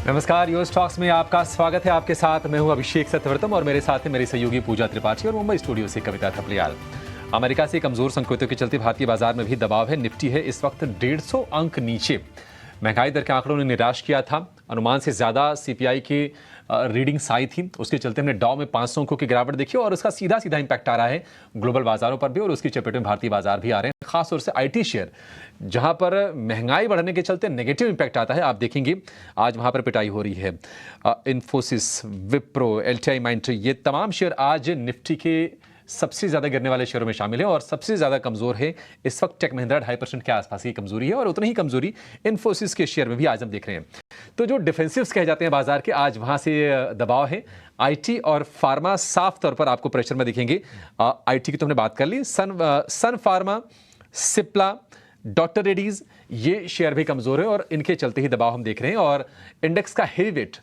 नमस्कार, US talks में आपका स्वागत है। आपके साथ मैं हूं अभिषेक सत्यव्रतम और मेरे साथ है मेरी सहयोगी पूजा त्रिपाठी और मुंबई स्टूडियो से कविता थपलियाल। अमेरिका से कमजोर संकेतों के चलते भारतीय बाजार में भी दबाव है। निफ्टी है इस वक्त 150 अंक नीचे। महंगाई दर के आंकड़ों ने निराश किया था। अनुमान से ज्यादा सीपीआई की रीडिंग्स आई थी, उसके चलते हमने डाउ में 500 अंकों की गिरावट देखी और उसका सीधा सीधा इंपैक्ट आ रहा है ग्लोबल बाजारों पर भी और उसकी चपेट में भारतीय बाजार भी आ रहे हैं। खासतौर से आईटी शेयर, जहां पर महंगाई बढ़ने के चलते नेगेटिव इंपैक्ट आता है, आप देखेंगे आज वहां पर पिटाई हो रही है। इन्फोसिस, विप्रो, एलटीआई, माइंट्री, ये तमाम शेयर आज निफ्टी के सबसे ज्यादा गिरने वाले शेयरों में शामिल है और सबसे ज्यादा कमजोर है इस वक्त टेक महिंद्रा। 2.5% के आसपास की कमजोरी है और उतनी ही कमजोरी इन्फोसिस के शेयर में भी आज हम देख रहे हैं। तो जो डिफेंसिव्स कहे जाते हैं बाजार के, आज वहां से दबाव है। आईटी और फार्मा साफ तौर पर आपको प्रेशर में दिखेंगे। आईटी की तो हमने बात कर ली। सन फार्मा, सिप्ला, डॉक्टर रेडीज, ये शेयर भी कमजोर है और इनके चलते ही दबाव हम देख रहे हैं। और इंडेक्स का हेवी वेट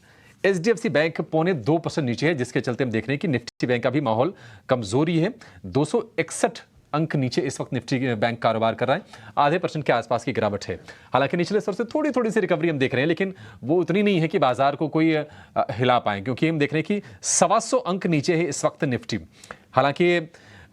एचडीएफसी बैंक 0.25% नीचे है, जिसके चलते हम देख रहे हैं कि निफ्टी बैंक का भी माहौल कमजोरी है। 261 अंक नीचे इस वक्त निफ्टी बैंक कारोबार कर रहा है। आधे % के आसपास की गिरावट है। हालांकि निचले स्तर से थोड़ी थोड़ी सी रिकवरी हम देख रहे हैं, लेकिन वो उतनी नहीं है कि बाजार को कोई हिला पाए, क्योंकि हम देख रहे हैं कि 125 अंक नीचे है इस वक्त निफ्टी। हालांकि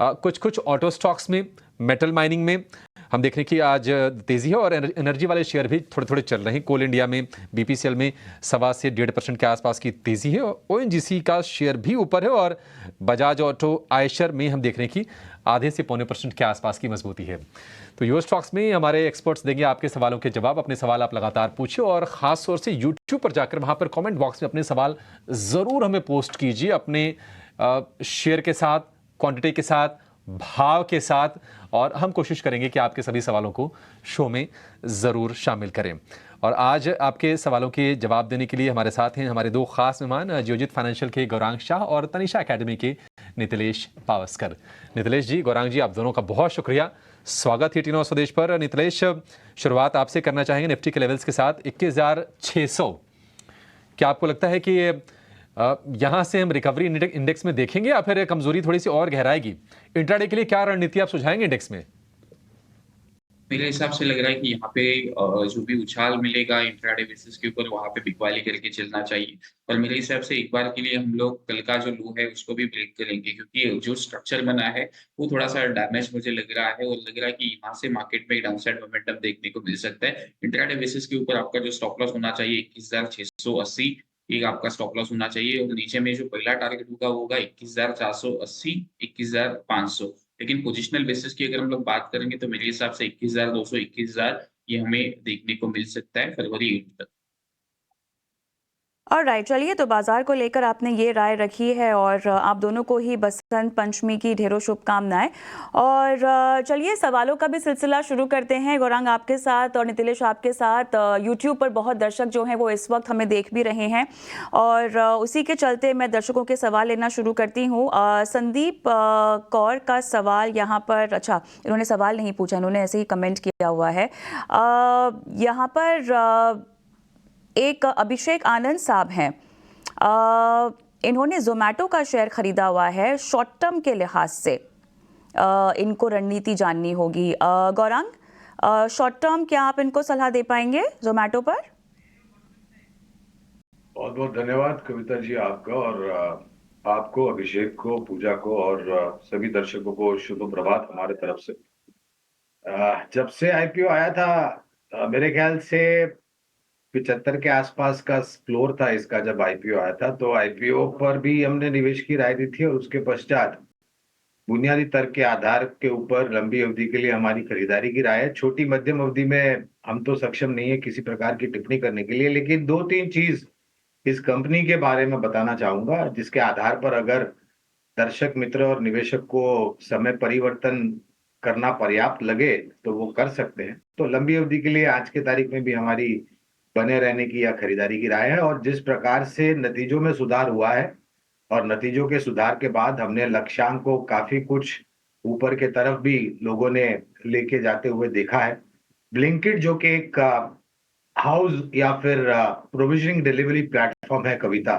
कुछ कुछ ऑटो स्टॉक्स में, मेटल माइनिंग में हम देख रहे हैं कि आज तेजी है और एनर्जी वाले शेयर भी थोड़े थोड़े चल रहे हैं। कोल इंडिया में, बीपीसीएल में 1.25 से 1.5% के आसपास की तेजी है। ओएनजीसी का शेयर भी ऊपर है और बजाज ऑटो, आयशर में हम देख रहे हैं कि आधे से 0.25% के आसपास की मजबूती है। तो यूएस स्टॉक्स में हमारे एक्सपर्ट्स देंगे आपके सवालों के जवाब। अपने सवाल आप लगातार पूछिए और खास तौर से यूट्यूब पर जाकर वहां पर कमेंट बॉक्स में अपने सवाल जरूर हमें पोस्ट कीजिए, अपने शेयर के साथ, क्वांटिटी के साथ, भाव के साथ, और हम कोशिश करेंगे कि आपके सभी सवालों को शो में ज़रूर शामिल करें। और आज आपके सवालों के जवाब देने के लिए हमारे साथ हैं हमारे दो खास मेहमान, जियोजित फाइनेंशियल के गौरांग शाह और तनिषा एकेडमी के नितिलेश पावस्कर। नितिलेश जी, गौरांग जी, आप दोनों का बहुत शुक्रिया। स्वागत है टी9 स्वदेश पर। नितिलेश, शुरुआत आपसे करना चाहेंगे निफ्टी के लेवल्स के साथ 21,600। क्या आपको लगता है कि यहां से हम रिकवरी इंडेक्स में देखेंगे या फिर कमजोरी थोड़ी सी और गहराएगी? इंट्राडे के लिए क्या रणनीति आप सुझाएंगे इंडेक्स में? मेरे हिसाब से लग रहा है कि यहाँ पे जो भी उछाल मिलेगा इंट्राडे बेसिस के ऊपर वहां पे बिकवाली करके चलना चाहिए। और मेरे हिसाब से एक बार के लिए हम लोग कल का जो लो है उसको भी ब्रेक करेंगे, क्योंकि जो स्ट्रक्चर बना है वो थोड़ा सा डैमेज मुझे लग रहा है और लग रहा है कि यहाँ से मार्केट में डाउनसाइड मोमेंटम देखने को मिल सकता है। इंट्राडे बेसिस के ऊपर आपका जो स्टॉप लॉस होना चाहिए 21,680, एक आपका स्टॉप लॉस होना चाहिए और नीचे में जो पहला टारगेट होगा 21,480, 21,500। लेकिन पोजिशनल बेसिस की अगर हम लोग बात करेंगे तो मेरे हिसाब से 21,200, 21,000 ये हमें देखने को मिल सकता है फरवरी 8 तक। और राइट, चलिए, तो बाजार को लेकर आपने ये राय रखी है और आप दोनों को ही बसंत पंचमी की ढेरों शुभकामनाएं। और चलिए, सवालों का भी सिलसिला शुरू करते हैं। गौरांग आपके साथ और नितिलेश आपके साथ। यूट्यूब पर बहुत दर्शक जो हैं वो इस वक्त हमें देख भी रहे हैं और उसी के चलते मैं दर्शकों के सवाल लेना शुरू करती हूँ। संदीप कौर का सवाल यहाँ पर, अच्छा, इन्होंने सवाल नहीं पूछा, इन्होंने ऐसे ही कमेंट किया हुआ है। यहाँ पर एक अभिषेक आनंद साहब हैं, इन्होंने जोमेटो का शेयर खरीदा हुआ है शॉर्ट टर्म के लिहाज से। इनको रणनीति जाननी होगी। गौरांग, शॉर्ट टर्म क्या आप इनको सलाह दे पाएंगे जोमेटो पर? बहुत बहुत धन्यवाद कविता जी आपका, और आपको, अभिषेक को, पूजा को और सभी दर्शकों को शुभ प्रभात हमारे तरफ से। जब से आईपीओ आया था, मेरे ख्याल से 75 के आसपास का फ्लोर था इसका। जब आईपीओ आया था तो आईपीओ पर भी हमने निवेश की राय दी थी और उसके पश्चात बुनियादी तर्क के आधार के ऊपर लंबी अवधि के लिए हमारी खरीदारी की राय है। छोटी मध्यम अवधि में हम तो सक्षम नहीं है किसी प्रकार की टिप्पणी करने के लिए, लेकिन 2-3 चीज इस कंपनी के बारे में बताना चाहूंगा, जिसके आधार पर अगर दर्शक मित्र और निवेशक को समय परिवर्तन करना पर्याप्त लगे तो वो कर सकते हैं। तो लंबी अवधि के लिए आज की तारीख में भी हमारी बने रहने की या खरीदारी की राय है। और जिस प्रकार से नतीजों में सुधार हुआ है और नतीजों के सुधार के बाद हमने लक्ष्यांक को काफी कुछ ऊपर के तरफ भी लोगों ने लेके जाते हुए देखा है। ब्लिंकिट जो कि एक हाउस या फिर प्रोविजनिंग डिलीवरी प्लेटफॉर्म है कविता,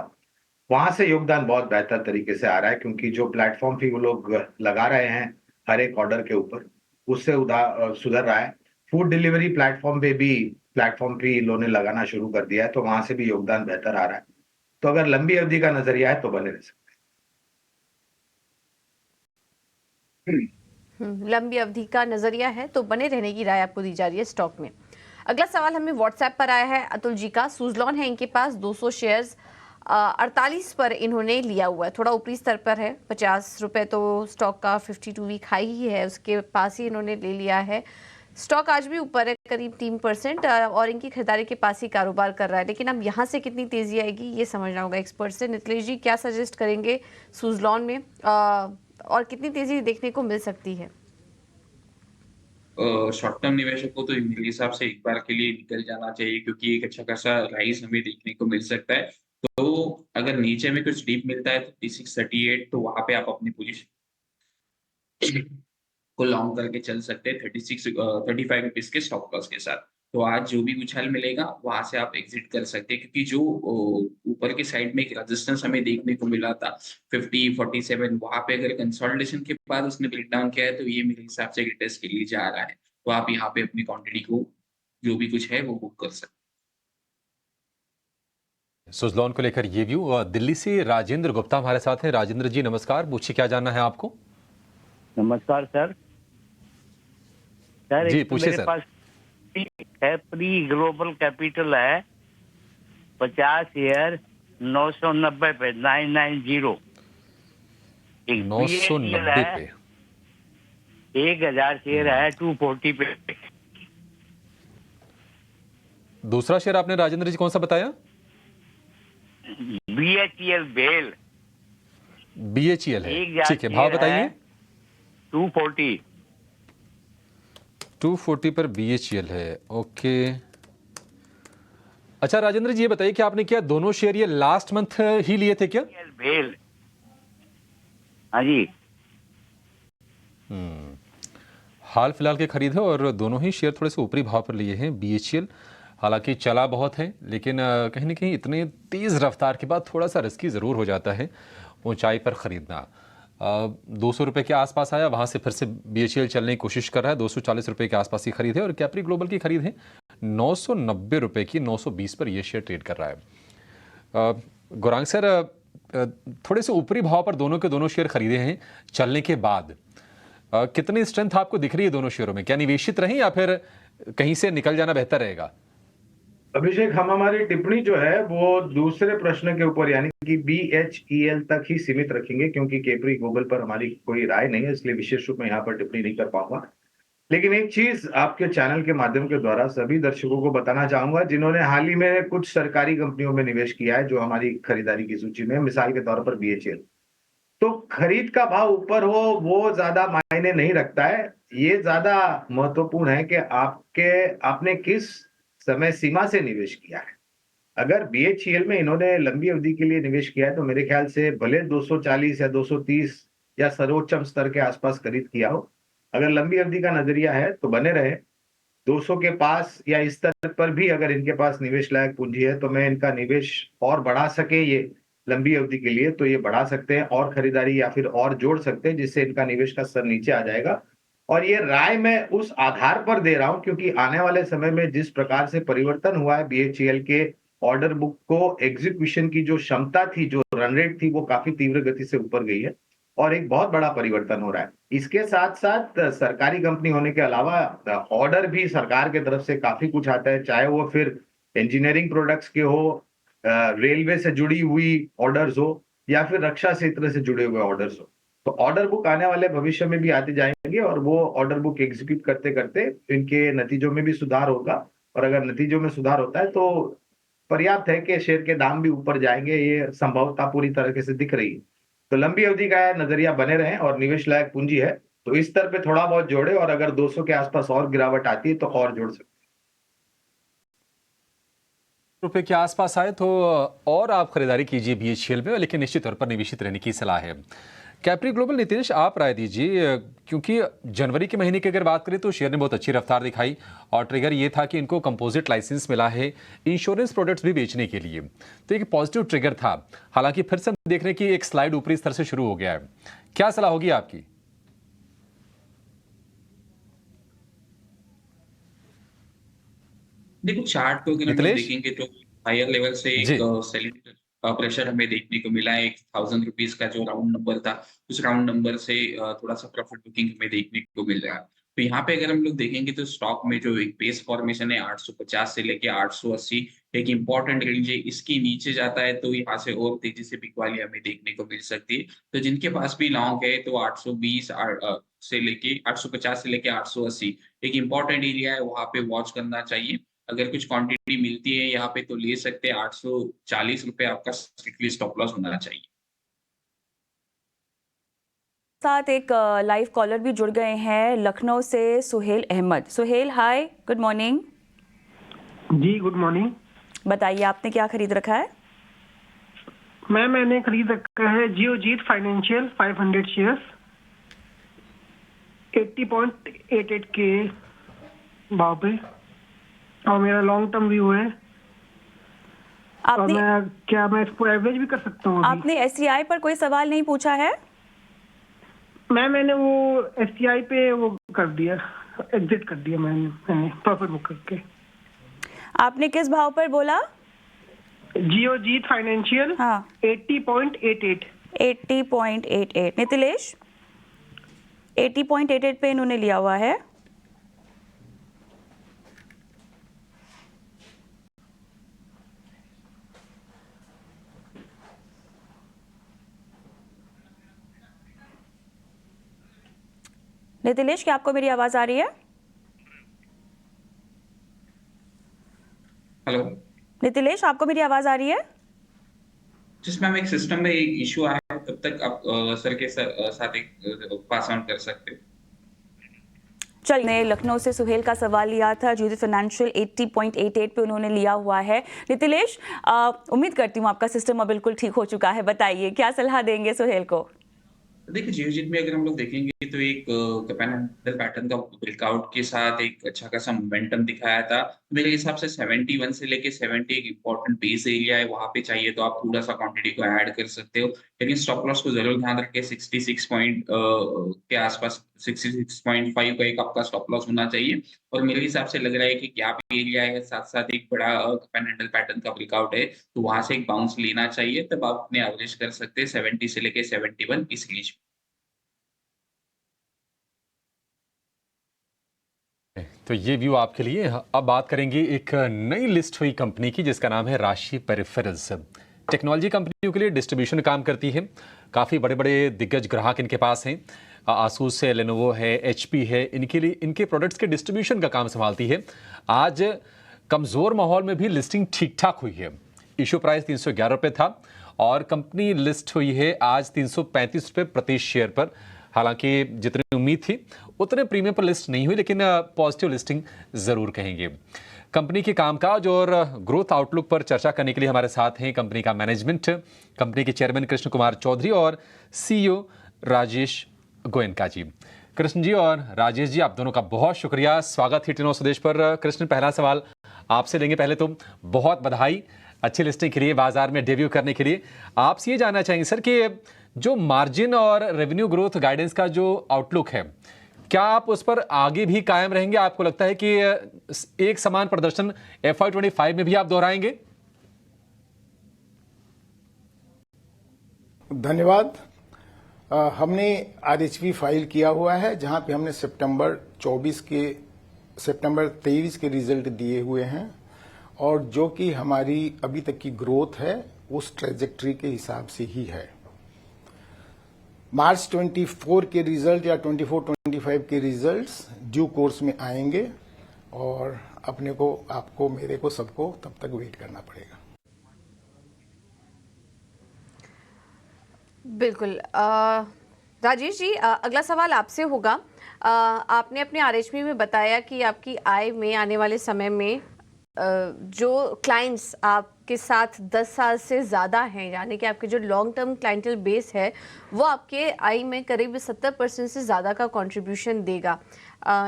वहां से योगदान बहुत बेहतर तरीके से आ रहा है, क्योंकि जो प्लेटफॉर्म फी वो लोग लगा रहे हैं हर एक ऑर्डर के ऊपर, उससे सुधर रहा है। फूड डिलीवरी प्लेटफॉर्म पे भी प्लेटफॉर्म पे इन लोगों ने लगाना शुरू कर दिया है, तो वहां से भी योगदान बेहतर आ रहा है। तो अगर लंबी अवधि का नजरिया है तो बने रह सकते हैं। लंबी अवधि का नजरिया है तो बने रहने की राय आपको दी जा रही है स्टॉक में। अगला सवाल हमें व्हाट्सएप पर आया है अतुल जी का। सुजलॉन है इनके पास 200 शेयर्स 48 पर इन्होंने लिया हुआ है, थोड़ा ऊपरी स्तर पर है। 50 रुपए तो स्टॉक का 52 वीक हाई ही है, उसके पास ही इन्होंने ले लिया है। स्टॉक आज भी ऊपर है करीब 3% और इनकी खरीदारी के पास ही कारोबार कर रहा है, लेकिन अब यहाँ से कितनी तेजी आएगी ये समझना होगा एक्सपर्ट से। नितिलेश जी क्या सजेस्ट करेंगे सुजलॉन में और कितनी तेजी देखने को मिल सकती है? शॉर्ट टर्म निवेशक को तो मेरे हिसाब से एक बार के लिए निकल जाना चाहिए, क्योंकि एक अच्छा खासा राइज हमें देखने को मिल सकता है। तो अगर नीचे में कुछ डीप मिलता है 36-38, तो वहां पे आप अपनी पोजीशन को लॉन्ग करके चल सकते हैं 35 रुपीज के स्टॉप लॉस के साथ। तो आज जो भी उछाल मिलेगा वहां से आप एग्जिट कर सकते हैं, क्योंकि जो ऊपर के साइड में एक रेजिस्टेंस हमें देखने को मिला था 50-47, वहां पे अगर कंसोलिडेशन के बाद उसने ब्रेक डाउन किया है, तो ये मेरे हिसाब से टेस्ट के लिए जा रहा है। तो आप यहाँ पे अपनी क्वांटिटी को जो भी कुछ है वो बुक कर सकते हैं। सुजलॉन को लेकर ये व्यू। दिल्ली से राजेंद्र गुप्ता हमारे साथ हैं। राजेंद्र जी नमस्कार, पूछिए क्या जानना है आपको? नमस्कार सर। सर जी एक तो पूछिए मेरे सर। पास प्री ग्लोबल कैपिटल है 50 शेयर 990 पे 990। एक 990 है पे 1000 शेयर है 240 पे। दूसरा शेयर आपने राजेंद्र जी कौन सा बताया? BHEL बेल BHEL है, 1000 ठीक है, भाव शेयर बताइए। है 240। 240 पर BHEL है, ओके। अच्छा राजेंद्र जी ये बताइए कि आपने क्या दोनों शेयर ये लास्ट मंथ ही लिए थे क्या? बेल हाँ जी। हाल फिलहाल के खरीद है और दोनों ही शेयर थोड़े से ऊपरी भाव पर लिए हैं। BHEL हालांकि चला बहुत है, लेकिन कहीं ना कहीं इतने तेज रफ्तार के बाद थोड़ा सा रिस्की ज़रूर हो जाता है ऊंचाई पर ख़रीदना। 200 रुपये के आसपास आया, वहाँ से फिर से BHEL चलने की कोशिश कर रहा है। 240 रुपये के आसपास की खरीद है और कैप्री ग्लोबल की खरीद है 990 रुपये की। 920 पर यह शेयर ट्रेड कर रहा है। गौरांग सर, थोड़े से ऊपरी भाव पर दोनों के दोनों शेयर खरीदे हैं चलने के बाद, कितनी स्ट्रेंथ आपको दिख रही है दोनों शेयरों में? क्या निवेशित रहें या फिर कहीं से निकल जाना बेहतर रहेगा? अभिषेक, हम हमारी टिप्पणी जो है वो दूसरे प्रश्न के ऊपर यानी कि BHEL तक ही सीमित रखेंगे, क्योंकि कैप्री ग्लोबल पर हमारी कोई राय नहीं है, इसलिए विशेष रूप में यहाँ पर टिप्पणी नहीं कर पाऊंगा। लेकिन एक चीज आपके चैनल के माध्यम के द्वारा सभी दर्शकों को बताना चाहूंगा जिन्होंने हाल ही में कुछ सरकारी कंपनियों में निवेश किया है जो हमारी खरीदारी की सूची में, मिसाल के तौर पर BHEL, तो खरीद का भाव ऊपर हो वो ज्यादा मायने नहीं रखता है। ये ज्यादा महत्वपूर्ण है कि आपने किस समय सीमा से निवेश किया है। अगर BHEL में इन्होंने लंबी अवधि के लिए निवेश किया है तो मेरे ख्याल से भले 240 या 230 या सर्वोच्चम स्तर के आसपास खरीद किया हो, अगर लंबी अवधि का नजरिया है तो बने रहे। 200 के पास या इस स्तर पर भी अगर इनके पास निवेश लायक पूंजी है तो मैं इनका निवेश और बढ़ा सके ये लंबी अवधि के लिए तो ये बढ़ा सकते हैं और खरीदारी या फिर और जोड़ सकते हैं, जिससे इनका निवेश का स्तर नीचे आ जाएगा। और ये राय मैं उस आधार पर दे रहा हूं क्योंकि आने वाले समय में जिस प्रकार से परिवर्तन हुआ है BHEL के ऑर्डर बुक को एग्जीक्यूशन की जो क्षमता थी, जो रन रेट थी, वो काफी तीव्र गति से ऊपर गई है और एक बहुत बड़ा परिवर्तन हो रहा है। इसके साथ साथ सरकारी कंपनी होने के अलावा ऑर्डर भी सरकार की तरफ से काफी कुछ आता है, चाहे वो फिर इंजीनियरिंग प्रोडक्ट्स के हो, रेलवे से जुड़ी हुई ऑर्डर्स हो या फिर रक्षा क्षेत्र से जुड़े हुए ऑर्डर्स हो। तो ऑर्डर बुक आने वाले भविष्य में भी आते जाएंगे और वो ऑर्डर बुक एग्जीक्यूट करते करते इनके नतीजों में भी सुधार होगा। और अगर नतीजों में सुधार होता है तो पर्याप्त है कि शेयर के दाम भी ऊपर जाएंगे, ये संभवता पूरी तरीके से दिख रही है। तो लंबी अवधि का नजरिया बने रहें और निवेश लायक पूंजी है तो इस स्तर पे थोड़ा बहुत जोड़े और अगर 200 के आसपास और गिरावट आती है तो और जोड़ सकते रुपए के आसपास आए तो और आप खरीदारी कीजिए BHEL में, लेकिन निश्चित तौर पर निवेशित रहने की सलाह है। कैप्री ग्लोबल, नितिश आप राय दीजिए, क्योंकि जनवरी के महीने की अगर बात करें तो शेयर ने बहुत अच्छी रफ्तार दिखाई और ट्रिगर ये था कि इनको कंपोजिट लाइसेंस मिला है इंश्योरेंस प्रोडक्ट्स भी बेचने के लिए, तो एक पॉजिटिव ट्रिगर था। हालांकि फिर से हम देख रहे हैं कि एक स्लाइड ऊपरी स्तर से शुरू हो गया है। क्या सलाह होगी आपकी? देखो चार्ट को अगर हम लोग मिथिलेश देखेंगे तो हायर लेवल से एक जी। सेलिंग प्रेशर हमें देखने को मिला है। एक ₹1000 का जो राउंड नंबर था, उस राउंड नंबर से थोड़ा-सा प्रॉफिट बुकिंग हमें देखने को मिल रहा है। तो यहाँ पे अगर हम लोग देखेंगे तो स्टॉक में जो एक बेस फॉर्मेशन है 850 से लेके 880 एक इम्पोर्टेंट रेंज है। इसके नीचे जाता है तो यहाँ से और तेज़ी से बिकवाली हमें देखने को मिल सकती है। तो जिनके पास भी लॉन्ग है तो 820 से लेके 850 से लेके 880 एक इम्पोर्टेंट एरिया है, वहाँ पे वॉच करना चाहिए। अगर कुछ क्वांटिटी मिलती है यहाँ पे तो ले सकते हैं। ₹840 आपका स्ट्रिक्टली स्टॉप लॉस होना चाहिए। साथ एक लाइव कॉलर भी जुड़ गए हैं लखनऊ से सुहेल अहमद। सुहेल हाय, गुड मॉर्निंग। जी गुड मॉर्निंग। बताइए आपने क्या खरीद रखा है? मैंने खरीद रखा है जियोजीत फाइनेंशियल 500 शेयर्स 80.88 के भाव पे और मेरा लॉन्ग टर्म व्यू है। और आपने मैं इसको एवरेज भी कर सकता हूँ अभी? आपने एससीआई पर कोई सवाल नहीं पूछा है? मैंने वो एससीआई पे वो कर दिया, एग्जिट कर दिया मैंने प्रॉफिट बुक करके। आपने किस भाव पर बोला? जियोजीत फाइनेंशियल हाँ 80.88। 80.88। नितिलेश 80.88 पे इन्होंने लिया हुआ है। नितिलेश क्या आपको मेरी आवाज आ रही है? हेलो, नितिलेश आपको मेरी आवाज आ रही है? जिस मैम एक सिस्टम में एक इश्यू आया है तब तक आप सर के साथ एक पास ऑन कर सकते हो। चलिए, लखनऊ से सुहेल का सवाल लिया था। जियोजीत फाइनेंशियल 80.88 पे उन्होंने लिया हुआ है। नितिलेश उम्मीद करती हूँ आपका सिस्टम अब बिल्कुल ठीक हो चुका है। बताइए क्या सलाह देंगे सुहेल को? देखिए, जियोजीत में अगर हम लोग देखेंगे तो एक कैपेंडल पैटर्न का ब्रेकआउट के साथ एक अच्छा खासा मोमेंटम दिखाया था। मेरे हिसाब से 71 से लेके 70 एक इम्पोर्टेंट बेस एरिया है, वहाँ पे चाहिए तो आप थोड़ा-सा क्वांटिटी को ऐड कर सकते हो। लेकिन स्टॉप लॉस को ज़रूर ध्यान रखें 66 पॉइंट के आसपास 66.5 का एक आपका स्टॉप लॉस होना चाहिए। और मेरे हिसाब से लग रहा है कि गैप एरिया है, साथ-साथ एक बड़ा कैपेंडल पैटर्न का ब्रेकआउट है, तो वहाँ से एक बाउंस लेना चाहिए, तब आप अपने एवरेज कर सकते हैं 70 से लेके 71 इस रेंज में। तो ये व्यू आपके लिए। अब बात करेंगे एक नई लिस्ट हुई कंपनी की जिसका नाम है राशि पेरिफेरल्स। टेक्नोलॉजी कंपनियों के लिए डिस्ट्रीब्यूशन काम करती है। काफ़ी बड़े बड़े दिग्गज ग्राहक इनके पास हैं। आसूस है, लेनोवो है, एचपी है, इनके लिए इनके प्रोडक्ट्स के डिस्ट्रीब्यूशन का काम संभालती है। आज कमज़ोर माहौल में भी लिस्टिंग ठीक ठाक हुई है। इशू प्राइस ₹311 था और कंपनी लिस्ट हुई है आज ₹335 प्रति शेयर पर। हालांकि जितनी उम्मीद थी उतने प्रीमियम पर लिस्ट नहीं हुई, लेकिन पॉजिटिव लिस्टिंग जरूर कहेंगे। कंपनी के कामकाज और ग्रोथ आउटलुक पर चर्चा करने के लिए हमारे साथ हैं कंपनी का मैनेजमेंट, कंपनी के चेयरमैन कृष्ण कुमार चौधरी और सीईओ राजेश गोयनका जी। कृष्ण जी और राजेश जी, आप दोनों का बहुत शुक्रिया। स्वागत हिट इन स्वदेश पर। कृष्ण, पहला सवाल आपसे लेंगे। पहले तो बहुत बधाई अच्छी लिस्टिंग के लिए, बाजार में डेब्यू करने के लिए। आपसे ये जानना चाहेंगे सर कि जो मार्जिन और रेवेन्यू ग्रोथ गाइडेंस का जो आउटलुक है, क्या आप उस पर आगे भी कायम रहेंगे? आपको लगता है कि एक समान प्रदर्शन FY25 में भी आप दोहराएंगे? धन्यवाद। हमने RHP फाइल किया हुआ है जहां पे हमने सितंबर 23 के रिजल्ट दिए हुए हैं और जो कि हमारी अभी तक की ग्रोथ है उस ट्रेजेक्ट्री के हिसाब से ही है। मार्च 24 के रिजल्ट या 24-25 के रिजल्ट्स ड्यू कोर्स में आएंगे और अपने को, आपको, मेरे को, सबको तब तक वेट करना पड़ेगा। बिल्कुल। राजेश जी, अगला सवाल आपसे होगा। आपने अपने RHP में बताया कि आपकी आय में आने वाले समय में जो क्लाइंट्स आपके साथ 10 साल से ज़्यादा हैं, यानी कि आपके जो लॉन्ग टर्म क्लाइंटल बेस है, वो आपके आय में करीब 70% से ज़्यादा का कंट्रीब्यूशन देगा।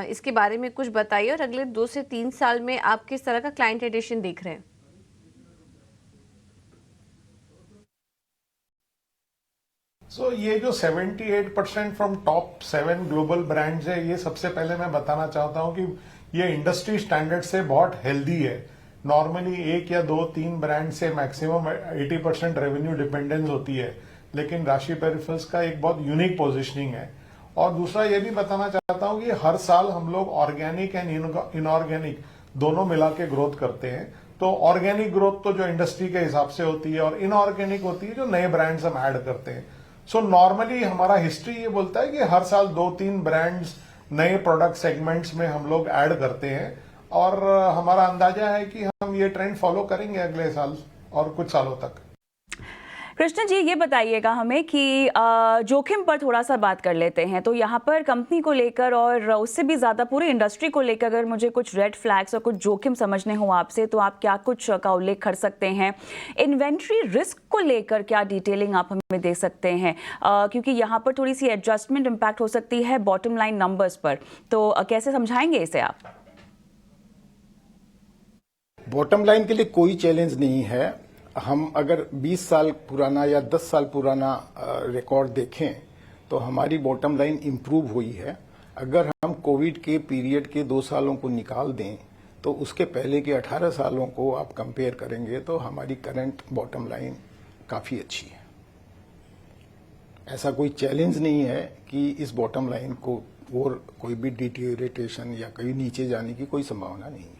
इसके बारे में कुछ बताइए और अगले 2 से 3 साल में आप किस तरह का क्लाइंट एडिशन देख रहे हैं? ये जो 78% फ्रॉम टॉप 7 ग्लोबल ब्रांड्स है, ये सबसे पहले मैं बताना चाहता हूँ कि ये इंडस्ट्री स्टैंडर्ड से बहुत हेल्दी है। नॉर्मली 1 या 2-3 ब्रांड से मैक्सिमम 80% रेवेन्यू डिपेंडेंस होती है, लेकिन राशि पेरिफेरल्स का एक बहुत यूनिक पोजिशनिंग है। और दूसरा ये भी बताना चाहता हूं कि हर साल हम लोग ऑर्गेनिक एंड इनऑर्गेनिक दोनों मिला के ग्रोथ करते हैं। तो ऑर्गेनिक ग्रोथ तो जो इंडस्ट्री के हिसाब से होती है और इनऑर्गेनिक होती है जो नए ब्रांड्स हम ऐड करते हैं। सो नॉर्मली हमारा हिस्ट्री ये बोलता है कि हर साल 2-3 ब्रांड्स नए प्रोडक्ट सेगमेंट्स में हम लोग ऐड करते हैं, और हमारा अंदाजा है कि हम ये ट्रेंड फॉलो करेंगे अगले साल और कुछ सालों तक। कृष्ण जी, ये बताइएगा हमें कि जोखिम पर थोड़ा सा बात कर लेते हैं। तो यहाँ पर कंपनी को लेकर और उससे भी ज़्यादा पूरी इंडस्ट्री को लेकर अगर मुझे कुछ रेड फ्लैग्स और कुछ जोखिम समझने हो आपसे, तो आप क्या कुछ का उल्लेख कर सकते हैं? इन्वेंट्री रिस्क को लेकर क्या डिटेलिंग आप हमें दे सकते हैं? क्योंकि यहाँ पर थोड़ी सी एडजस्टमेंट इम्पैक्ट हो सकती है बॉटम लाइन नंबर्स पर, तो कैसे समझाएंगे इसे आप? बॉटम लाइन के लिए कोई चैलेंज नहीं है। हम अगर 20 साल पुराना या 10 साल पुराना रिकॉर्ड देखें तो हमारी बॉटम लाइन इम्प्रूव हुई है। अगर हम कोविड के पीरियड के 2 सालों को निकाल दें तो उसके पहले के 18 सालों को आप कंपेयर करेंगे तो हमारी करंट बॉटम लाइन काफ़ी अच्छी है। ऐसा कोई चैलेंज नहीं है कि इस बॉटम लाइन को और कोई भी डिटेरियोरेशन या कहीं नीचे जाने की कोई संभावना नहीं है।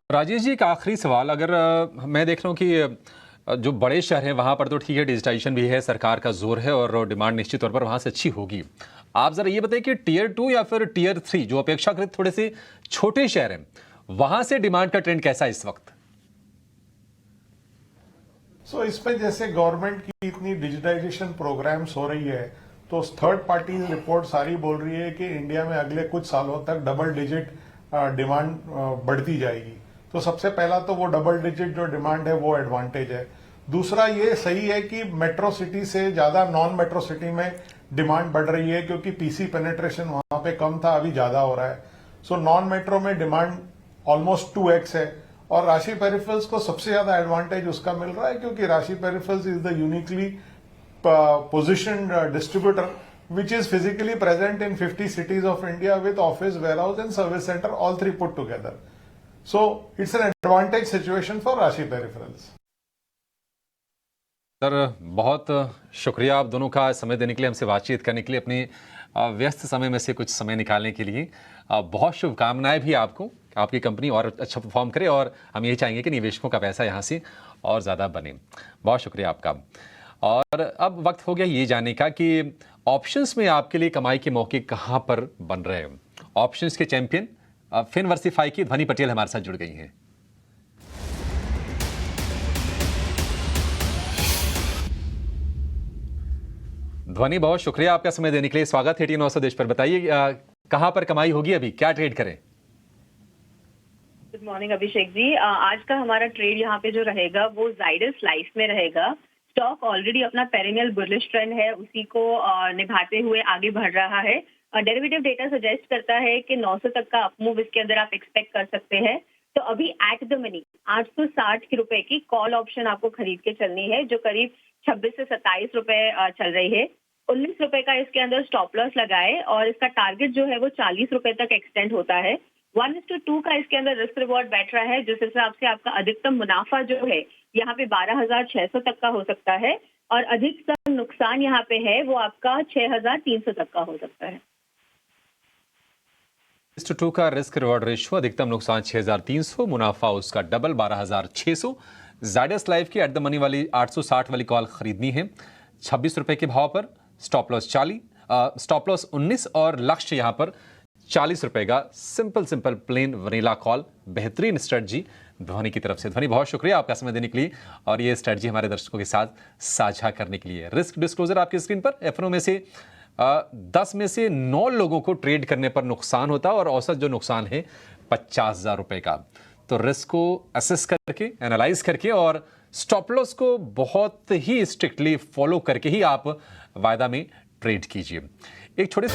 राजेश जी, एक आखिरी सवाल। अगर मैं देख रहा हूँ कि जो बड़े शहर हैं वहाँ पर तो ठीक है, डिजिटाइजेशन भी है, सरकार का जोर है और डिमांड निश्चित तौर पर वहाँ से अच्छी होगी। आप ज़रा ये बताइए कि टियर 2 या फिर टियर 3 जो अपेक्षाकृत थोड़े से छोटे शहर हैं, वहाँ से डिमांड का ट्रेंड कैसा है इस वक्त? सो इस पे जैसे गवर्नमेंट की इतनी डिजिटाइजेशन प्रोग्राम्स हो रही है, तो थर्ड पार्टी रिपोर्ट सारी बोल रही है कि इंडिया में अगले कुछ सालों तक डबल डिजिट डिमांड बढ़ती जाएगी। तो सबसे पहला तो वो डबल डिजिट जो डिमांड है वो एडवांटेज है। दूसरा ये सही है कि मेट्रो सिटी से ज्यादा नॉन मेट्रो सिटी में डिमांड बढ़ रही है, क्योंकि पीसी पेनिट्रेशन वहां पे कम था, अभी ज्यादा हो रहा है। सो नॉन मेट्रो में डिमांड ऑलमोस्ट 2x है। और राशि पेरिफेरल्स को सबसे ज्यादा एडवांटेज उसका मिल रहा है क्योंकि Rashi peripherals is the uniquely positioned distributor which is physically present in 50 cities of India with office, warehouse and service center, all three put together. So it's an advantage situation for Rashi Peripherals. Sir, बहुत शुक्रिया आप दोनों का समय देने के लिए, हमसे बातचीत करने के लिए, अपने व्यस्त समय में से कुछ समय निकालने के लिए। बहुत शुभकामनाएं भी आपको, आपकी कंपनी और अच्छा परफॉर्म करे, और हम यही चाहेंगे कि निवेशकों का पैसा यहाँ से और ज़्यादा बने। बहुत शुक्रिया आपका। और अब वक्त हो गया ये जानने का कि ऑप्शंस में आपके लिए कमाई के मौके कहां पर बन रहे हैं। ऑप्शंस के चैंपियन फिनवर्सिफाई की ध्वनि पटेल हमारे साथ जुड़ गई हैं। ध्वनि, बहुत शुक्रिया आपका समय देने के लिए। स्वागत है टी 9 देश पर। बताइए कहां पर कमाई होगी, अभी क्या ट्रेड करें? Good morning Abhishek ji. आज का हमारा ट्रेड यहाँ पे जो रहेगा वो जाइडस लाइफ में रहेगा। स्टॉक ऑलरेडी अपना पेरिनियल बुलिश ट्रेंड है, उसी को निभाते हुए आगे बढ़ रहा है। डेरिवेटिव डेटा सजेस्ट करता है कि 900 तक का अपमूव इसके अंदर आप एक्सपेक्ट कर सकते हैं। तो अभी एट द मनी 860 रुपए की कॉल ऑप्शन आपको खरीद के चलनी है, जो करीब 26 से 27 रुपए चल रही है। 19 रुपए का इसके अंदर स्टॉप लॉस लगाए और इसका टारगेट जो है वो 40 रुपए तक एक्सटेंड होता है। 1:2 का इसके अंदर रिस्क रिवॉर्ड बैठ रहा है, जिस हिसाब से आपका अधिकतम मुनाफा जो है यहाँ पे 12,600 तक का हो सकता है, और अधिकतम नुकसान यहाँ पे है वो आपका 6,300 तक का हो सकता है। 1:2 का रिस्क रिवॉर्ड रेशियो, अधिकतम नुकसान 6,300, मुनाफा उसका डबल 12,600। जाइडस लाइफ की एट द मनी वाली 860 वाली कॉल खरीदनी है 26 रुपए के भाव पर। स्टॉप लॉस 40, स्टॉप लॉस 19 और लक्ष्य यहाँ पर 40 रुपए का सिंपल प्लेन वनीला कॉल। बेहतरीन स्ट्रेटजी ध्वनि की तरफ से। ध्वनि, बहुत शुक्रिया आपका समय देने के लिए और ये स्ट्रेटजी हमारे दर्शकों के साथ साझा करने के लिए। रिस्क डिस्क्लोजर आपकी स्क्रीन पर। एफएनओ में से 10 में से 9 लोगों को ट्रेड करने पर नुकसान होता है और औसत जो नुकसान है 50,000 रुपए का। तो रिस्क को असेस करके, एनालाइज करके और स्टॉप लॉस को बहुत ही स्ट्रिक्टली फॉलो करके ही आप वायदा में ट्रेड कीजिए। एक छोटे